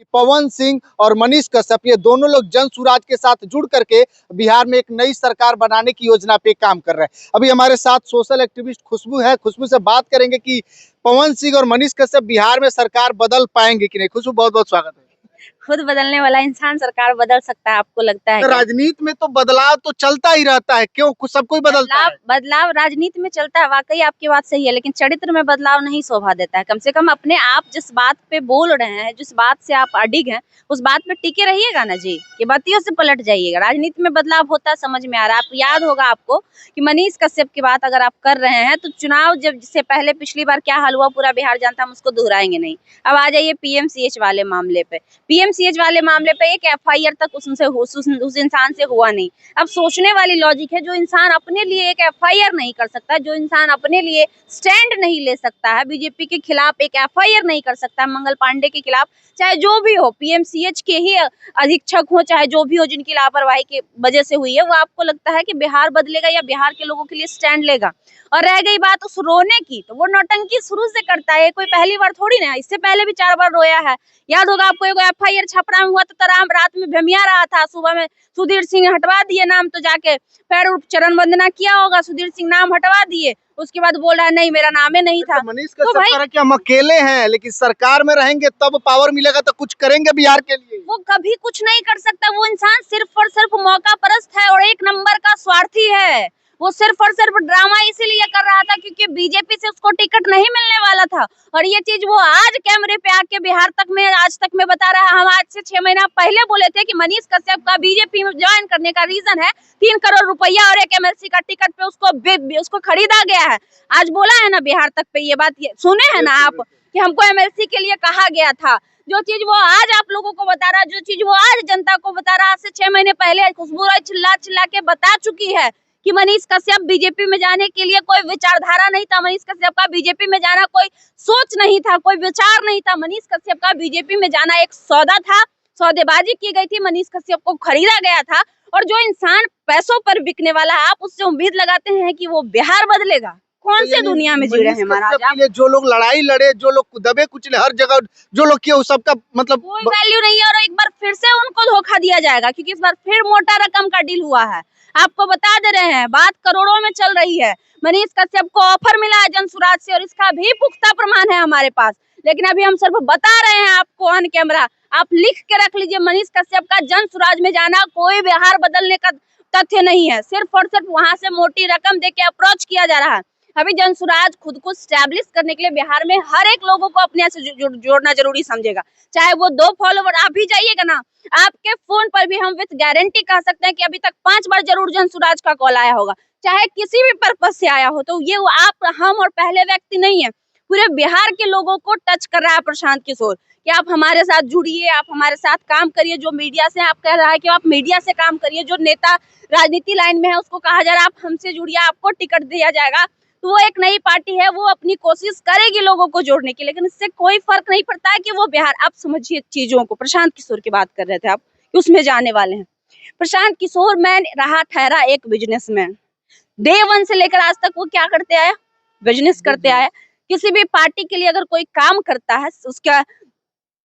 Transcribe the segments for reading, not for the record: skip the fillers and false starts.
पवन सिंह और मनीष कश्यप ये दोनों लोग जन सुराज के साथ जुड़ करके बिहार में एक नई सरकार बनाने की योजना पे काम कर रहे हैं। अभी हमारे साथ सोशल एक्टिविस्ट खुशबू है। खुशबू से बात करेंगे कि पवन सिंह और मनीष कश्यप बिहार में सरकार बदल पाएंगे कि नहीं। खुशबू, बहुत बहुत स्वागत है। खुद बदलने वाला इंसान सरकार बदल सकता है, आपको लगता है क्या? राजनीति में तो बदलाव तो चलता ही रहता है, क्यों कुछ सब कोई बदलता है। बदलाव राजनीति में चलता है, वाकई आपकी बात सही है, लेकिन चरित्र में बदलाव नहीं शोभा देता है। कम से कम अपने आप जिस बात पे बोल रहे हैं, जिस बात से आप अडिग हैं, उस बात पे टिके रहिएगा ना जी, कि बातियों से पलट जाइएगा। राजनीति में बदलाव होता है, समझ में आ रहा है। आप याद होगा आपको कि मनीष कश्यप की बात अगर आप कर रहे हैं तो चुनाव जब से पहले पिछली बार क्या हाल हुआ पूरा बिहार जानता, हम उसको दोहराएंगे नहीं। अब आ जाइए पीएमसीएच वाले मामले पे। पीएमसीएच वाले मामले पे एक एफआईआर तक उस इंसान से हुआ नहीं। अब सोचने वाली लॉजिक है, जो इंसान अपने लिए एक एफआईआर नहीं कर सकता, जो इंसान अपने लिए स्टैंड नहीं ले सकता है, बीजेपी के खिलाफ एक एफआईआर नहीं कर सकता, मंगल पांडे के खिलाफ, चाहे जो भी हो, पीएमसीएच के ही अधीक्षक हो, चाहे जो भी हो, जिनकी लापरवाही की वजह से हुई है, वो आपको लगता है कि बिहार बदलेगा या बिहार के लोगों के लिए स्टैंड लेगा? और रह गई बात उस रोने की, तो वो नौटंकी शुरू से करता है, कोई पहली बार थोड़ी ना, इससे पहले भी 4 बार रोया है। याद होगा आपको, एक एफआईआर छपरा में हुआ तो रात में भमिया रहा था, सुबह में सुधीर सिंह हटवा दिए नाम, तो जाके पैर चरण वंदना किया होगा, सुधीर सिंह नाम हटवा दिए, उसके बाद बोल रहा है नहीं मेरा नाम ही नहीं था। मनीष कश्यप कह रहा है कि हम अकेले हैं, लेकिन सरकार में रहेंगे तब पावर मिलेगा तो कुछ करेंगे बिहार के लिए। वो कभी कुछ नहीं कर सकता। वो इंसान सिर्फ और सिर्फ मौका परस्त है और एक नंबर का स्वार्थी है। वो सिर्फ और सिर्फ ड्रामा इसीलिए कर रहा था क्योंकि बीजेपी से उसको टिकट नहीं मिलने वाला था, और ये चीज वो आज कैमरे पे आके बिहार तक में आज तक में बता रहा है। हम आज से 6 महीना पहले बोले थे कि मनीष कश्यप का बीजेपी में ज्वाइन करने का रीजन है 3 करोड़ रुपया और एक एमएलसी का टिकट पे उसको खरीदा गया है। आज बोला है ना बिहार तक पे, ये बात सुने है ना आप, कि हमको एमएलसी के लिए कहा गया था। जो चीज वो आज आप लोगों को बता रहा है, जो चीज वो आज जनता को बता रहा है, आज से 6 महीने पहले खुशबू राय चिल्ला चिल्ला के बता चुकी है कि मनीष कश्यप बीजेपी में जाने के लिए कोई विचारधारा नहीं था। मनीष कश्यप का बीजेपी में जाना कोई सोच नहीं था, कोई विचार नहीं था। मनीष कश्यप का बीजेपी में जाना एक सौदा था, सौदेबाजी की गई थी, मनीष कश्यप को खरीदा गया था। और जो इंसान पैसों पर बिकने वाला है, आप उससे उम्मीद लगाते हैं कि वो बिहार बदलेगा? कौन से दुनिया में जी रहे हैं महाराज? जो लोग लड़ाई लड़े, जो लोग दबे कुचले हर जगह जो लोग किए, उस सबका मतलब कोई वैल्यू नहीं है। और एक बार फिर से उनको धोखा दिया जाएगा क्योंकि इस बार फिर मोटा रकम का डील हुआ है। आपको बता दे रहे हैं, बात करोड़ों में चल रही है। मनीष कश्यप को ऑफर मिला है जन सुराज से और इसका भी पुख्ता प्रमाण है हमारे पास, लेकिन अभी हम सिर्फ बता रहे हैं आपको ऑन कैमरा। आप लिख के रख लीजिए, मनीष कश्यप का जन सुराज में जाना कोई बिहार बदलने का तथ्य नहीं है। सिर्फ और सिर्फ वहां से मोटी रकम देके अप्रोच किया जा रहा है। अभी जन सुराज खुद को स्टैब्लिश करने के लिए बिहार में हर एक लोगों को अपने से जोड़ना जरूरी समझेगा, चाहे वो 2 फॉलोवर। आप भी जाइएगा ना, आपके फोन पर भी हम विद गारंटी कह सकते हैं कि अभी तक 5 बार जरूर जन सुराज का कॉल आया होगा, चाहे किसी भी पर्पज से आया हो। तो ये आप, हम और पहले व्यक्ति नहीं है, पूरे बिहार के लोगों को टच कर रहा है प्रशांत किशोर कि आप हमारे साथ जुड़िए, आप हमारे साथ काम करिए। जो मीडिया से आप कह रहा है कि आप मीडिया से काम करिए, जो नेता राजनीति लाइन में है उसको कहा जा रहा है आप हमसे जुड़िए, आपको टिकट दिया जाएगा। तो वो एक नई पार्टी है, वो अपनी कोशिश करेगी लोगों को जोड़ने की, लेकिन इससे कोई फर्क नहीं पड़ता है कि वो बिहार। आप समझिए चीजों को। प्रशांत किशोर की बात कर रहे थे आप कि उसमें जाने वाले हैं। प्रशांत किशोर मैन रहा ठहरा एक बिजनेसमैन। डे 1 से लेकर आज तक वो क्या करते आया? बिजनेस करते आया। किसी भी पार्टी के लिए अगर कोई काम करता है, उसका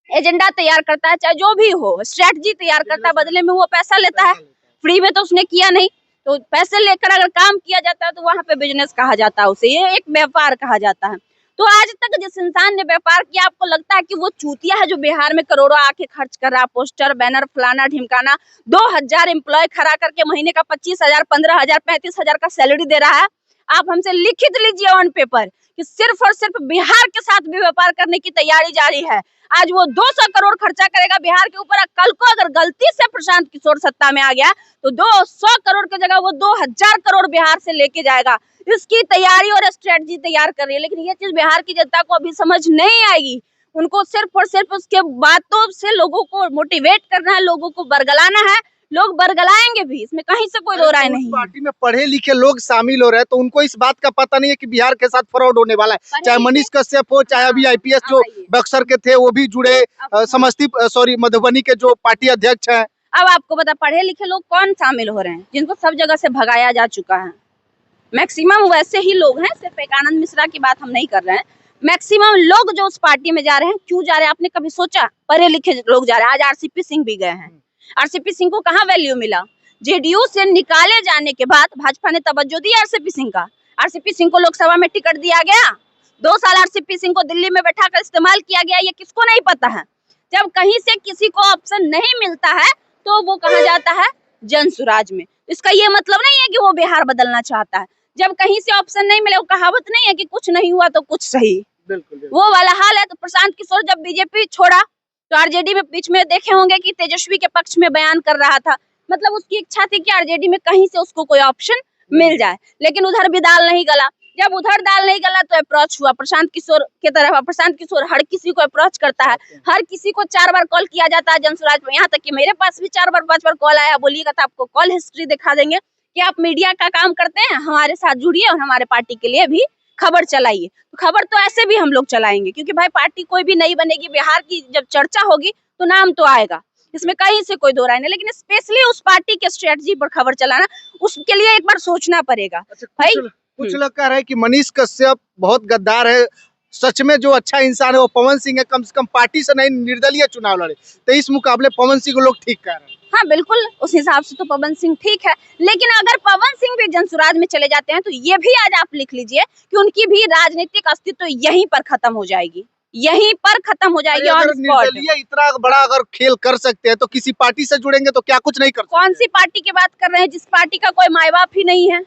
एजेंडा तैयार करता है, चाहे जो भी हो, स्ट्रेटजी तैयार करता है, बदले में वो पैसा लेता है। फ्री में तो उसने किया नहीं, तो पैसे लेकर अगर काम किया जाता है तो वहां पे बिजनेस कहा जाता है, उसे ये एक व्यापार कहा जाता है। तो आज तक जिस इंसान ने व्यापार किया, आपको लगता है कि वो चूतिया है जो बिहार में करोड़ों आके खर्च कर रहा है, पोस्टर बैनर फलाना ढिमकाना, 2000 एम्प्लॉय खड़ा करके महीने का 25,000 15,000 35,000 का सैलरी दे रहा है? आप हमसे लिखित लीजिए ऑन पेपर कि सिर्फ और सिर्फ बिहार के साथ भी व्यापार करने की तैयारी जारी है। आज वो 200 करोड़ खर्चा करेगा बिहार के ऊपर। कल को अगर गलती से प्रशांत किशोर सत्ता में आ गया तो 200 करोड़ की जगह वो 2000 करोड़ बिहार से लेके जाएगा। इसकी तैयारी और स्ट्रेटजी तैयार कर रही है, लेकिन ये चीज बिहार की जनता को अभी समझ नहीं आएगी। उनको सिर्फ और सिर्फ उसके बातों से लोगों को मोटिवेट करना है, लोगों को बरगलाना है। लोग बरगलाएंगे भी, इसमें कहीं से कोई दो राय नहीं। पार्टी में पढ़े लिखे लोग शामिल हो रहे हैं, तो उनको इस बात का पता नहीं है कि बिहार के साथ फ्रॉड होने वाला है। चाहे मनीष कश्यप हो, चाहे अभी आईपीएस जो बक्सर के थे वो भी जुड़े, मधुबनी के जो पार्टी अध्यक्ष है। अब आपको बता, पढ़े लिखे लोग कौन शामिल हो रहे हैं जिनको सब जगह से भगाया जा चुका है? मैक्सिमम वैसे ही लोग हैं, सिर्फ एक आनंद मिश्रा की बात हम नहीं कर रहे हैं। मैक्सिमम लोग जो उस पार्टी में जा रहे हैं, क्यों जा रहे हैं आपने कभी सोचा? पढ़े लिखे लोग जा रहे हैं। आज आरसीपी सिंह भी गए हैं। आरसीपी सिंह को कहाँ वैल्यू मिला? जेडीयू से निकाले जाने के बाद भाजपा ने तवज्जो दी आरसीपी सिंह का। आरसीपी सिंह को लोकसभा में टिकट दिया गया, 2 साल आरसीपी सिंह को दिल्ली में बैठा कर इस्तेमाल किया गया, ये किसको नहीं पता है। जब कहीं से किसी को ऑप्शन नहीं मिलता है तो वो कहा जाता है जनसुराज में। इसका ये मतलब नहीं है कि वो बिहार बदलना चाहता है। जब कहीं से ऑप्शन नहीं मिले, वो कहावत नहीं है कि कुछ नहीं हुआ तो कुछ सही, बिल्कुल। वो वाला हाल है। तो प्रशांत किशोर जब बीजेपी छोड़ा तो आरजेडी में बीच में देखे होंगे कि तेजस्वी के पक्ष में बयान कर रहा था, मतलब उसकी इच्छा थी कि आरजेडी में कहीं से उसको कोई ऑप्शन मिल जाए, लेकिन उधर भी दाल नहीं गला। जब उधर दाल नहीं गला तो अप्रोच हुआ प्रशांत किशोर की तरफ। प्रशांत किशोर हर किसी को अप्रोच करता है, हर किसी को 4 बार कॉल किया जाता है जनसुराज में, यहाँ तक कि मेरे पास भी 4 बार 5 बार कॉल आया। बोलिएगा तो आपको कॉल हिस्ट्री दिखा देंगे कि आप मीडिया का काम करते हैं, हमारे साथ जुड़िए और हमारे पार्टी के लिए भी खबर चलाइए। खबर तो ऐसे भी हम लोग चलाएंगे, क्योंकि भाई पार्टी कोई भी नहीं बनेगी, बिहार की जब चर्चा होगी तो नाम तो आएगा, इसमें कहीं से कोई दो राय नहीं। लेकिन स्पेशली उस पार्टी के स्ट्रेटजी पर खबर चलाना, उसके लिए एक बार सोचना पड़ेगा। अच्छा, भाई कुछ लोग कह रहे हैं कि मनीष कश्यप बहुत गद्दार है, सच में जो अच्छा इंसान है वो पवन सिंह है, कम से कम पार्टी से नहीं निर्दलीय चुनाव लड़े, तो इस मुकाबले पवन सिंह को लोग ठीक कह रहे हैं। हाँ बिल्कुल, उस हिसाब से तो पवन सिंह ठीक है, लेकिन अगर पवन सिंह भी जनसुराज में चले जाते हैं तो ये भी आज आप लिख लीजिए कि उनकी भी राजनीतिक अस्तित्व यहीं पर खत्म हो जाएगी, यहीं पर खत्म हो जाएगी। अगर निर्दलीय इतना बड़ा अगर खेल कर सकते हैं तो किसी पार्टी से जुड़ेंगे तो क्या कुछ नहीं कर सकते? कौन सी पार्टी की बात कर रहे हैं जिस पार्टी का कोई माई बाप ही नहीं है?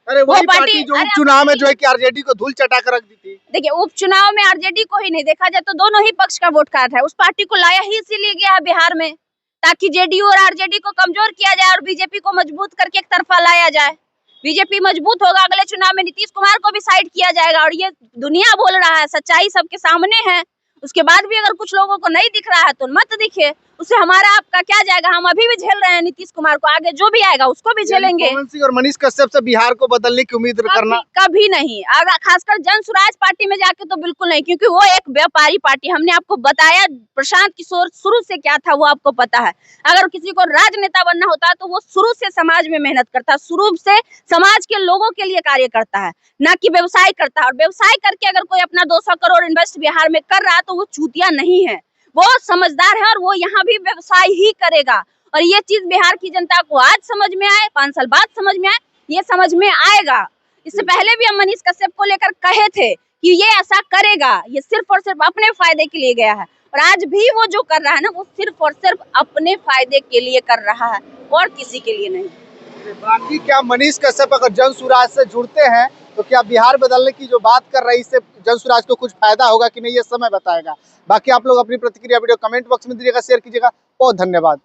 अरे वही पार्टी जो उपचुनाव में जो है कि आरजेडी को धूल चटा कर रख दी थी। देखिए, उपचुनाव में आरजेडी को ही नहीं देखा जाए तो दोनों ही पक्ष का वोट कार्ड है। उस पार्टी को लाया ही इसीलिए गया है बिहार में, ताकि जेडीयू और आरजेडी को कमजोर किया जाए और बीजेपी को मजबूत करके एक तरफा लाया जाए। बीजेपी मजबूत होगा, अगले चुनाव में नीतीश कुमार को भी साइड किया जाएगा, और ये दुनिया बोल रहा है, सच्चाई सबके सामने है। उसके बाद भी अगर कुछ लोगों को नहीं दिख रहा है तो मत दिखे, उससे हमारा आपका क्या जाएगा? हम अभी भी झेल रहे हैं नीतीश कुमार को, आगे जो भी आएगा उसको भी झेलेंगे। पवन सिंह और मनीष कश्यप से बिहार को बदलने की उम्मीद करना कभी नहीं, अगर खासकर जनसुराज पार्टी में जाके तो बिल्कुल नहीं, क्योंकि वो एक व्यापारी पार्टी। हमने आपको बताया प्रशांत किशोर शुरू से क्या था वो आपको पता है। अगर किसी को राजनेता बनना होता है तो वो शुरू से समाज में मेहनत करता है, शुरू से समाज के लोगों के लिए कार्य करता है, ना कि व्यवसाय करता है। और व्यवसाय करके अगर कोई अपना 200 करोड़ इन्वेस्ट बिहार में कर रहा है तो वो चूतिया नहीं है, वो समझदार है और वो यहाँ भी व्यवसाय ही करेगा। और ये चीज बिहार की जनता को आज समझ में आए, 5 साल बाद समझ में आए, ये समझ में आएगा। इससे पहले भी हम मनीष कश्यप को लेकर कहे थे कि ये ऐसा करेगा, ये सिर्फ और सिर्फ अपने फायदे के लिए गया है, और आज भी वो जो कर रहा है ना, वो सिर्फ और सिर्फ अपने फायदे के लिए कर रहा है और किसी के लिए नहीं। बाकी क्या मनीष कश्यप अगर जनसुराज से जुड़ते हैं तो क्या बिहार बदलने की जो बात कर रही है इससे जनसुराज को कुछ फायदा होगा कि नहीं, ये समय बताएगा। बाकी आप लोग अपनी प्रतिक्रिया वीडियो कमेंट बॉक्स में दीजिएगा, शेयर कीजिएगा। बहुत धन्यवाद।